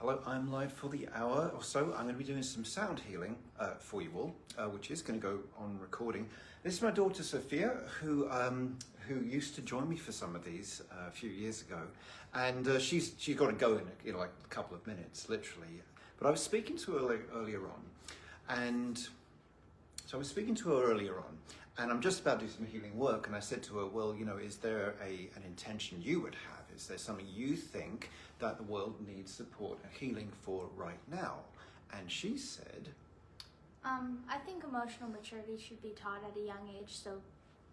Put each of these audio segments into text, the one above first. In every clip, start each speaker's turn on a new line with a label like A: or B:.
A: Hello, I'm live for the hour or so. I'm going to be doing some sound healing for you all, which is going to go on recording. This is my daughter Sophia, who used to join me for some of these a few years ago, and she's got to go in like a couple of minutes, literally. But I was speaking to her earlier on, and and I'm just about to do some healing work, and I said to her, well, you know, is there an intention you would have? Is there something you think that the world needs support and healing for right now? And she said,
B: I think emotional maturity should be taught at a young age, so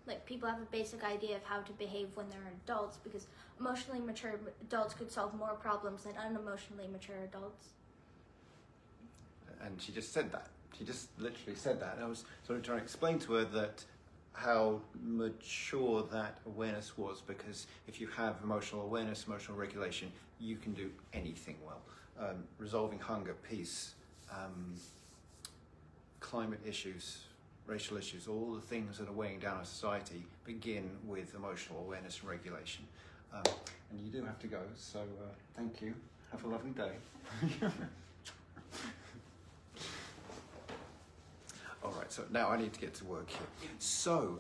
B: like people have a basic idea of how to behave when they're adults, because emotionally mature adults could solve more problems than unemotionally mature adults.
A: And she just said that. She just literally said that. And I was sort of trying to explain to her that how mature that awareness was, because if you have emotional awareness, emotional regulation, you can do anything well. Resolving hunger, peace, climate issues, racial issues, all the things that are weighing down our society begin with emotional awareness and regulation. And you do have to go, so thank you. Have a lovely day. All right, so now I need to get to work here. So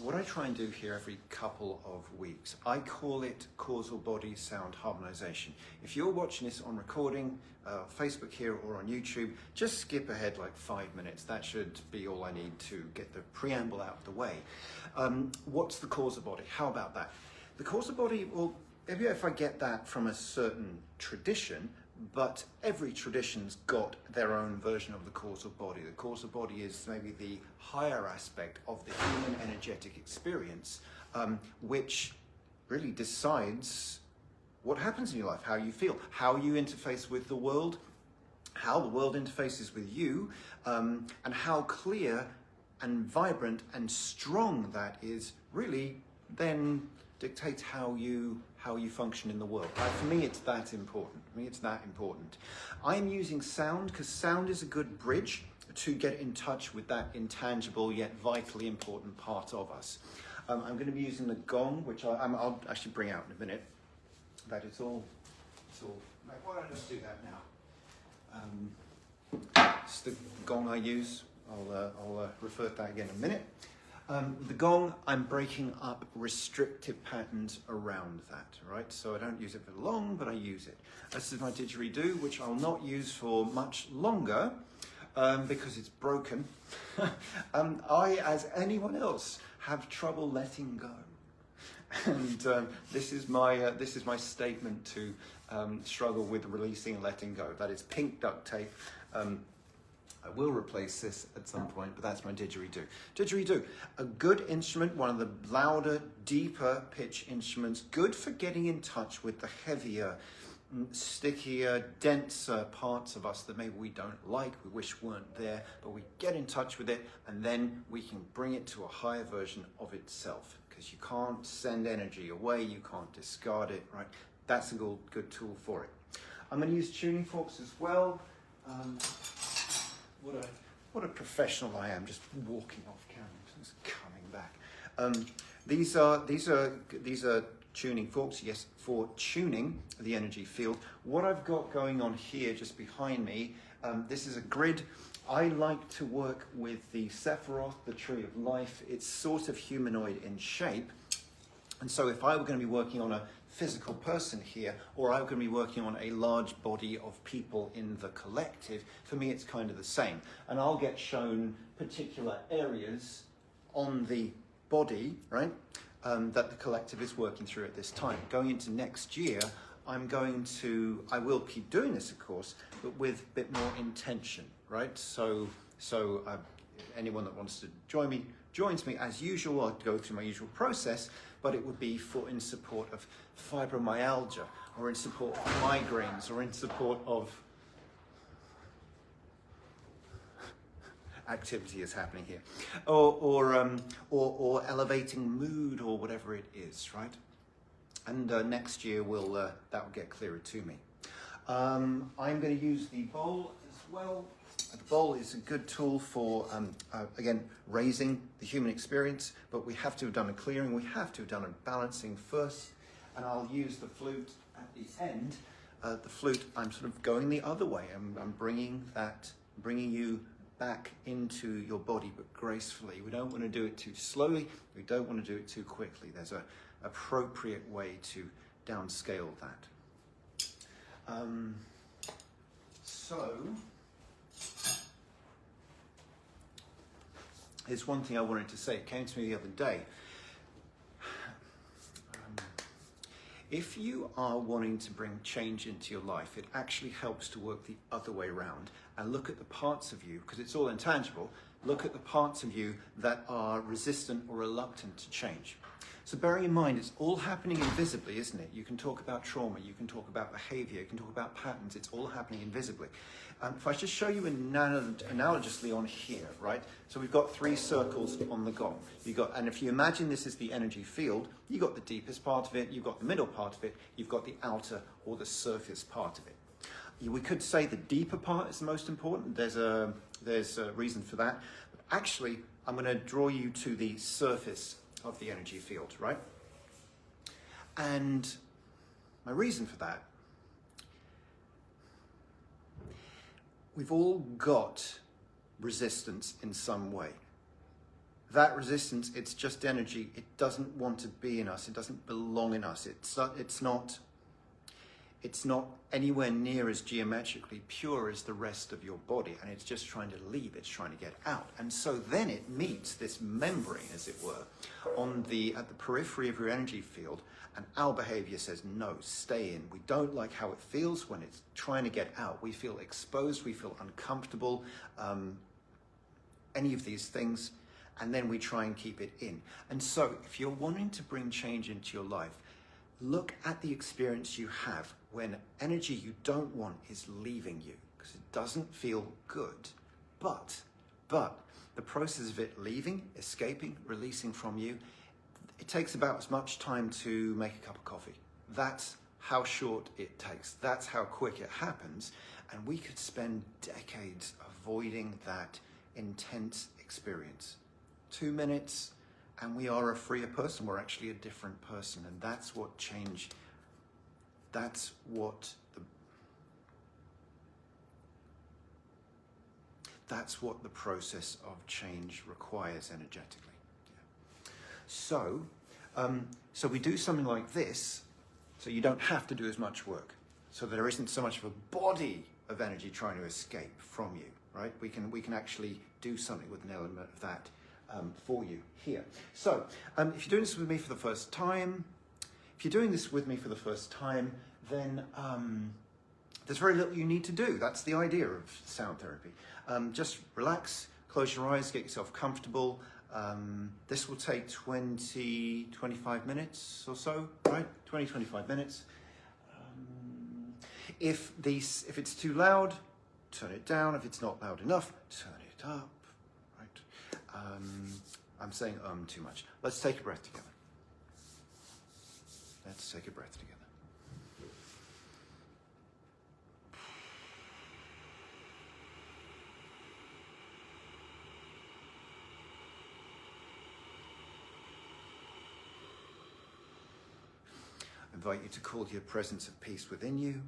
A: what I try and do here every couple of weeks, I call it Causal Body Sound Harmonization. If you're watching this on recording, Facebook here or on YouTube, just skip ahead like 5 minutes. That should be all I need to get the preamble out of the way. What's the causal body? How about that? The causal body, well, maybe if I get that from a certain tradition, but every tradition's got their own version of the causal body. The causal body is maybe the higher aspect of the human energetic experience, which really decides what happens in your life, how you feel, how you interface with the world, how the world interfaces with you, and how clear and vibrant and strong that is really then dictates how you function in the world. For me, it's that important. I'm using sound because sound is a good bridge to get in touch with that intangible yet vitally important part of us. I'm going to be using the gong, which I'll actually bring out in a minute. That it's all. Why don't I just do that now? It's the gong I use. I'll refer to that again in a minute. The gong, I'm breaking up restrictive patterns around that, right? So I don't use it for long, but I use it. This is my didgeridoo, which I'll not use for much longer because it's broken. I, as anyone else, have trouble letting go. And this is my statement to struggle with releasing and letting go. That is pink duct tape. I will replace this at some point, but that's my didgeridoo. Didgeridoo, a good instrument, one of the louder, deeper pitch instruments, good for getting in touch with the heavier, stickier, denser parts of us that maybe we don't like, we wish weren't there, but we get in touch with it, and then we can bring it to a higher version of itself, because you can't send energy away, you can't discard it, right? That's a good tool for it. I'm going to use tuning forks as well. What a professional I am, just walking off camera, just coming back. These are tuning forks, yes, for tuning the energy field. What I've got going on here, just behind me, this is a grid. I like to work with the Sephiroth, the Tree of Life. It's sort of humanoid in shape. And so if I were going to be working on a physical person here, or I'm going to be working on a large body of people in the collective, for me it's kind of the same. And I'll get shown particular areas on the body, right, that the collective is working through at this time. Going into next year, I will keep doing this, of course, but with a bit more intention, right? So anyone that wants to joins me as usual. I'll go through my usual process, but it would be in support of fibromyalgia, or in support of migraines, or in support of activity is happening here, or elevating mood, or whatever it is, right? And next year that will get clearer to me. I'm going to use the bowl as well. The bowl is a good tool for, again, raising the human experience, but we have to have done a clearing, we have to have done a balancing first, and I'll use the flute at the end the flute, I'm sort of going the other way. I'm bringing you back into your body, but gracefully. We don't want to do it too slowly. We don't want to do it too quickly. There's an appropriate way to downscale that. So, here's one thing I wanted to say. It came to me the other day. If you are wanting to bring change into your life, it actually helps to work the other way around and look at the parts of you, because it's all intangible, look at the parts of you that are resistant or reluctant to change. So bearing in mind, it's all happening invisibly, isn't it? You can talk about trauma, you can talk about behavior, you can talk about patterns, it's all happening invisibly. If I just show you analogously on here, right? So we've got 3 circles on the gong. And if you imagine this is the energy field, you've got the deepest part of it, you've got the middle part of it, you've got the outer or the surface part of it. We could say the deeper part is the most important. There's a reason for that. But actually, I'm going to draw you to the surface of the energy field, right? And my reason for that, we've all got resistance in some way. That resistance, it's just energy. It doesn't want to be in us. It doesn't belong in us. It's not anywhere near as geometrically pure as the rest of your body, and it's just trying to leave, it's trying to get out. And so then it meets this membrane, as it were, at the periphery of your energy field, and our behavior says, no, stay in. We don't like how it feels when it's trying to get out. We feel exposed, we feel uncomfortable, any of these things, and then we try and keep it in. And so if you're wanting to bring change into your life, look at the experience you have when energy you don't want is leaving you, because it doesn't feel good. But the process of it leaving, escaping, releasing from you, it takes about as much time to make a cup of coffee. That's how short it takes. That's how quick it happens. And we could spend decades avoiding that intense experience. 2 minutes, and we are a freer person. We're actually a different person. And that's what change, that's what the process of change requires energetically. Yeah. So we do something like this, so you don't have to do as much work. So there isn't so much of a body of energy trying to escape from you, right? We can actually do something with an element of that for you here. So if you're doing this with me for the first time, then there's very little you need to do. That's the idea of sound therapy. Just relax, close your eyes, get yourself comfortable. This will take 20-25 minutes or so, right? 20-25 minutes. If it's too loud, turn it down. If it's not loud enough, turn it up. I'm saying too much. Let's take a breath together. Let's take a breath together. I invite you to call your presence of peace within you.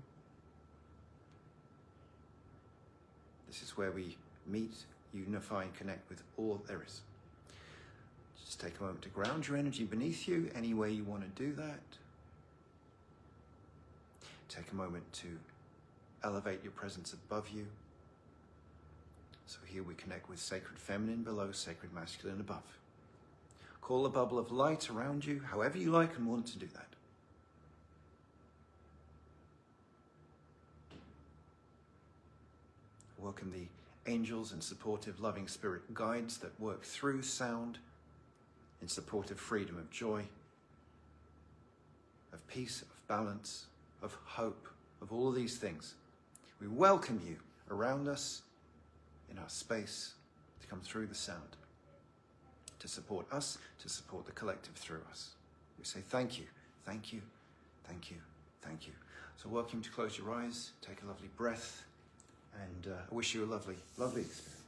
A: This is where we meet, unify, and connect with all there is. Just take a moment to ground your energy beneath you, any way you want to do that. Take a moment to elevate your presence above you. So here we connect with sacred feminine below, sacred masculine above. Call a bubble of light around you, however you like and want to do that. Welcome the angels and supportive, loving spirit guides that work through sound in support of freedom, of joy, of peace, of balance, of hope, of all of these things. We welcome you around us, in our space, to come through the sound, to support us, to support the collective through us. We say thank you, thank you, thank you, thank you. So welcome to close your eyes, take a lovely breath, and I wish you a lovely, lovely experience.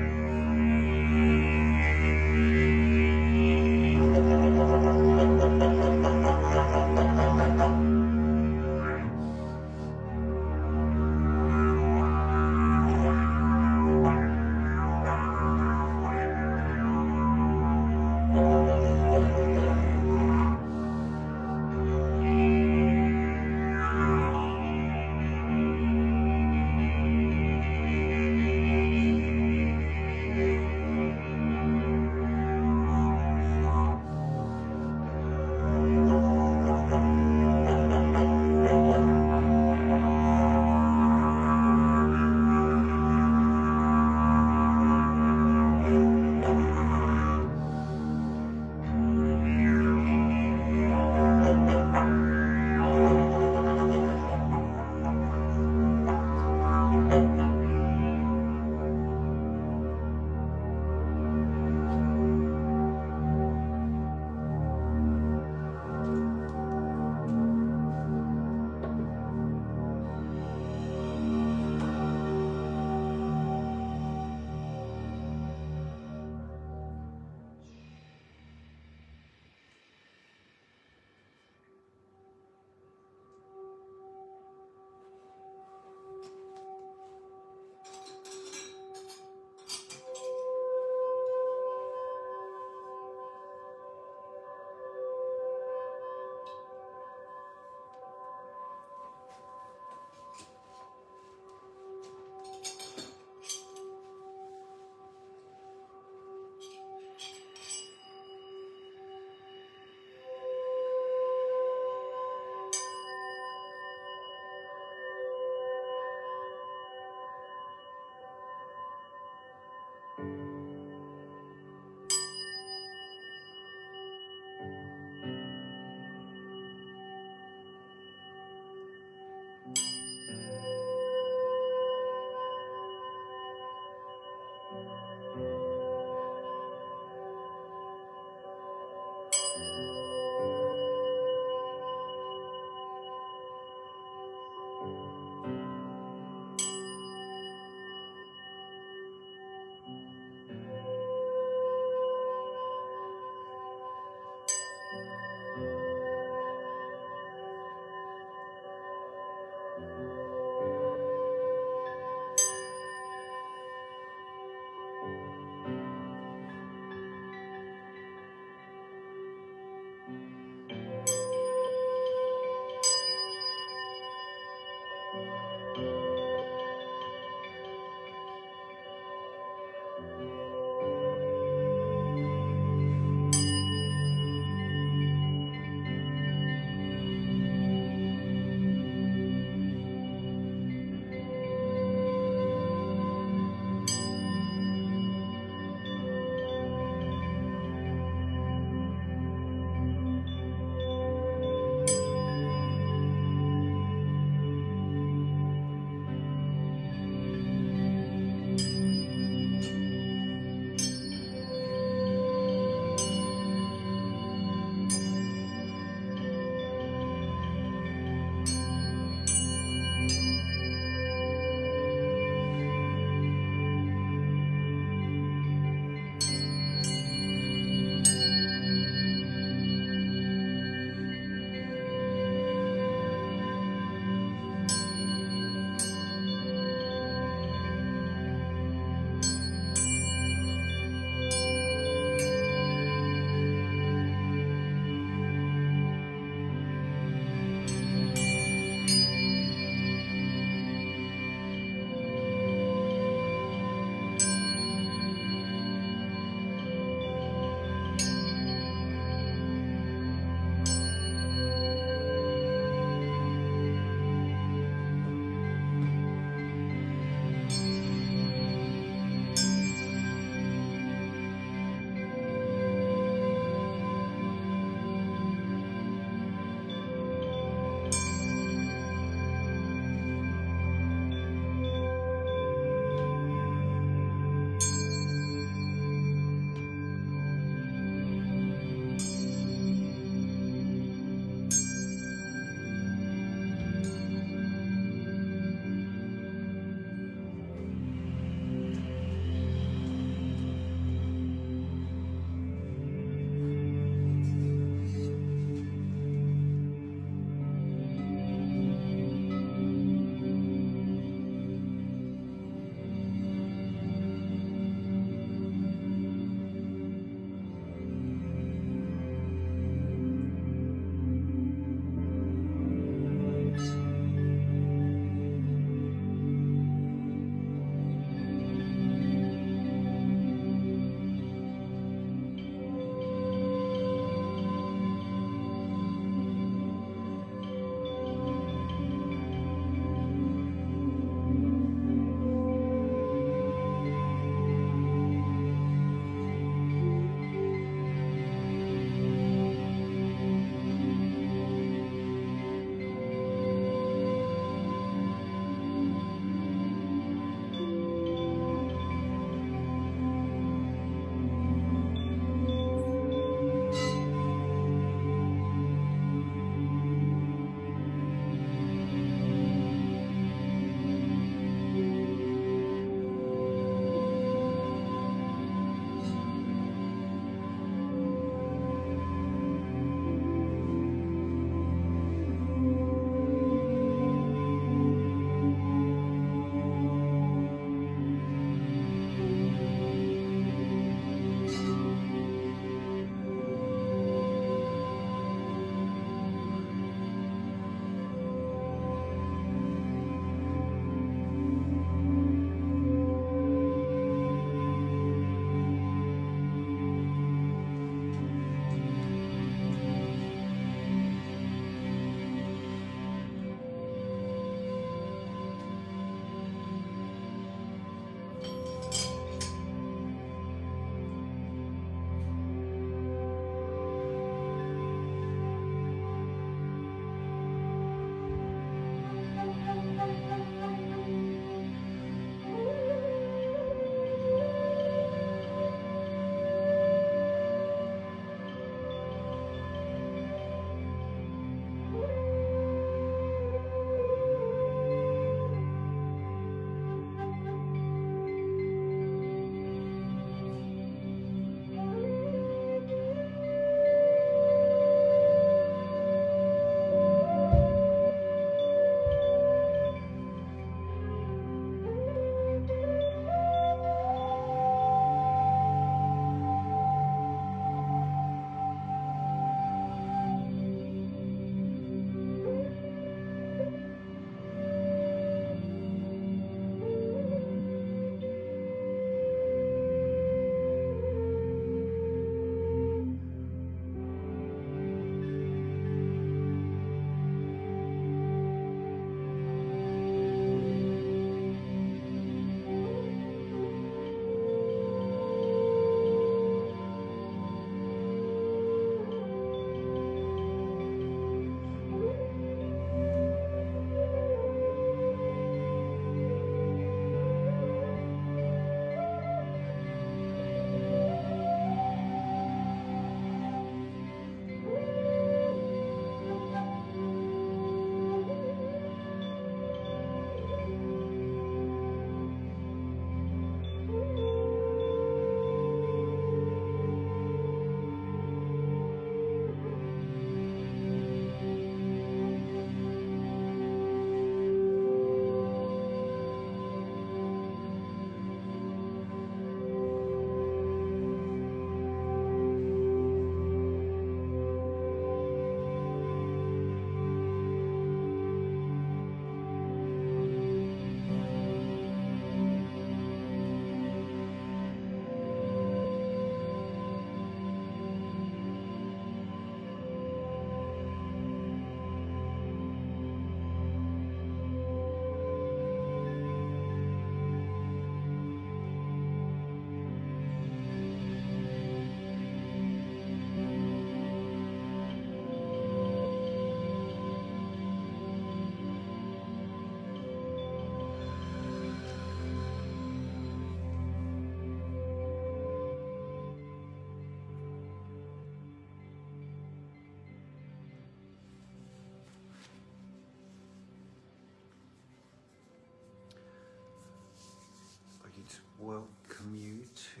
A: welcome you to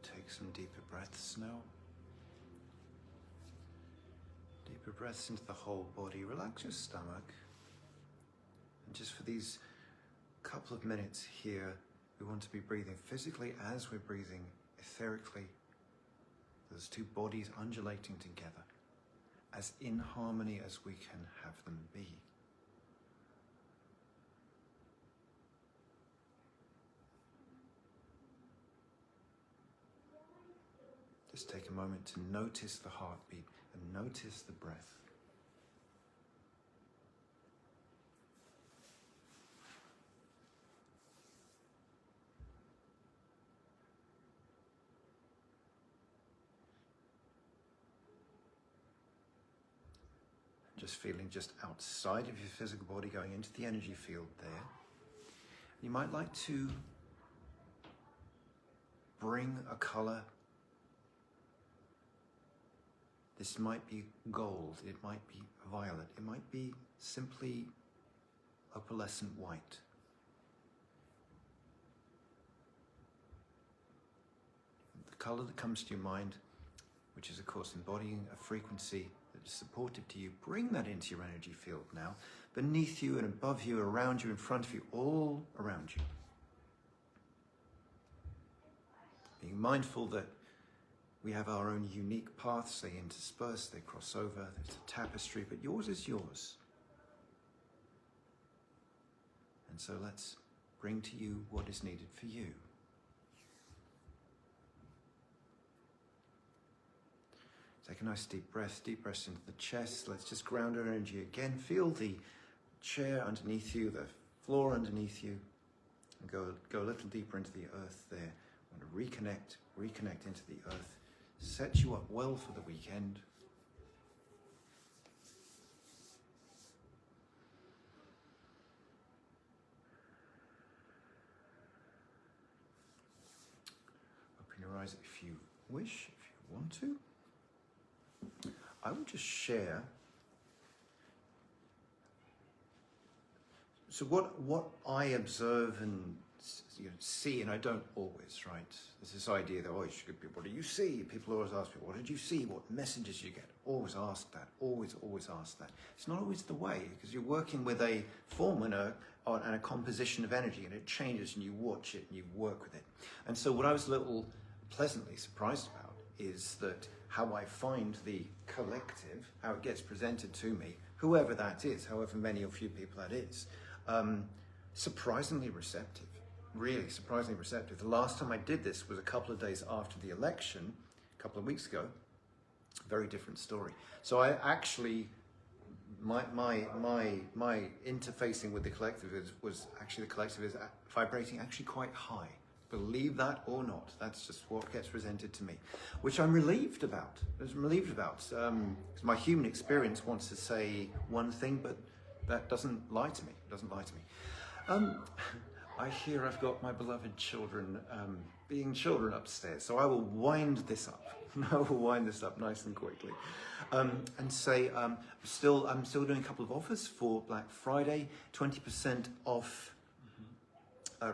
A: take some deeper breaths now. Deeper breaths into the whole body. Relax your stomach. And just for these couple of minutes here, we want to be breathing physically as we're breathing etherically. Those two bodies undulating together, as in harmony as we can have them be. Just take a moment to notice the heartbeat and notice the breath. Just feeling just outside of your physical body, going into the energy field there. You might like to bring a color. This might be gold, it might be violet, it might be simply opalescent white. The color that comes to your mind, which is of course embodying a frequency that is supportive to you, bring that into your energy field now, beneath you and above you, around you, in front of you, all around you. Being mindful that we have our own unique paths, they intersperse, they cross over, there's a tapestry, but yours is yours. And so let's bring to you what is needed for you. Take a nice deep breath into the chest. Let's just ground our energy again. Feel the chair underneath you, the floor underneath you, and go a little deeper into the earth there. I want to reconnect into the earth. Set you up well for the weekend. Open your eyes if you wish, if you want to. I will just share. So what I observe and see, and I don't always, right? There's this idea that, what do you see? People always ask me, what did you see? What messages you get? Always ask that, always ask that. It's not always the way, because you're working with a form and a composition of energy, and it changes, and you watch it, and you work with it. And so what I was a little pleasantly surprised about is that how I find the collective, how it gets presented to me, whoever that is, however many or few people that is, surprisingly receptive. Really surprisingly receptive. The last time I did this was a couple of days after the election, a couple of weeks ago. Very different story. So I actually, my interfacing with the collective was actually, the collective is vibrating actually quite high. Believe that or not, that's just what gets presented to me, which I'm relieved about. Because my human experience wants to say one thing, but that doesn't lie to me. I hear I've got my beloved children being children upstairs, so I will wind this up. Nice and quickly, and say I'm still doing a couple of offers for Black Friday. 20% off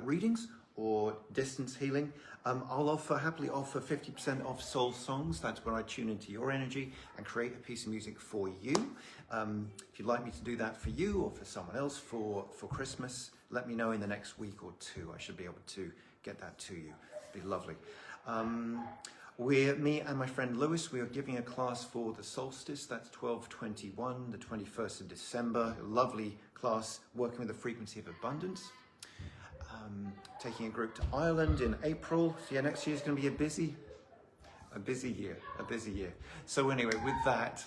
A: readings or distance healing. I'll happily offer 50% off soul songs. That's where I tune into your energy and create a piece of music for you. If you'd like me to do that for you or for someone else for Christmas, let me know in the next week or two. I should be able to get that to you. It'd be lovely. Me and my friend Lewis, we are giving a class for the solstice. That's 12/21, the 21st of December. A lovely class working with the frequency of abundance. Taking a group to Ireland in April. So yeah, next year is going to be a busy year. So anyway, with that,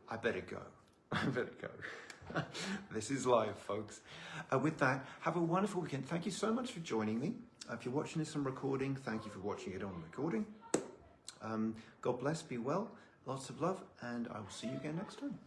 A: I better go. This is live, folks. With that, have a wonderful weekend. Thank you so much for joining me. If you're watching this on recording, thank you for watching it on recording. God bless, be well, lots of love, and I will see you again next time.